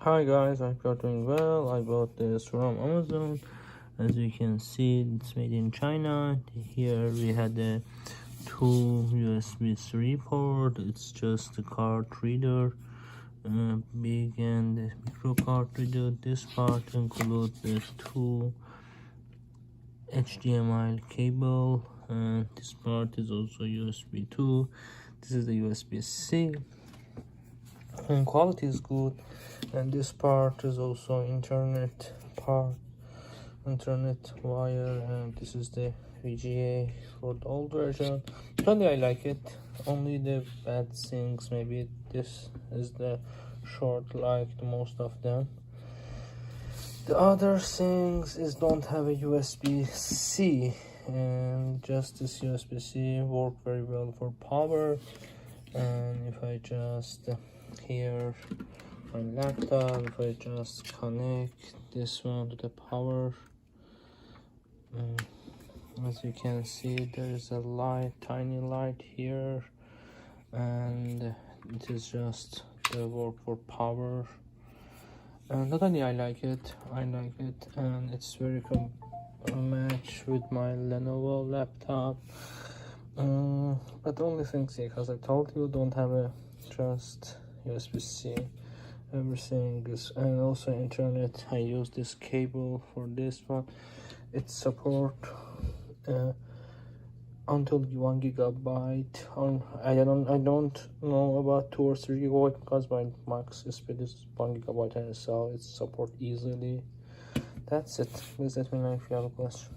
Hi guys, I hope you're doing well. I bought this from Amazon. As you can see, it's made in China. Here we had the two USB 3 port. It's just a card reader, big and micro card reader. This part includes the two HDMI cable, and this part is also USB 2. This is the USB-C. And quality is good, and this part is also internet wire, and this is the VGA for the old version. Totally I like it. Only the bad things, maybe this is the short like the most of them. The other things is don't have a USB-C, and just this USB-C work very well for power. And if I just here my laptop, if I just connect this one to the power, as you can see, there is a light, tiny light here, and it is just the work for power. And totally I like it, and it's very match with my Lenovo laptop. But the only thing, because I told you, don't have a just USB-C. Everything is, and also internet. I use this cable for this one. It support until 1 gigabyte. I don't know about 2 or 3 gigabyte, because my max speed is 1 gigabyte, and so it support easily. That's it. Please let me know if you have a question.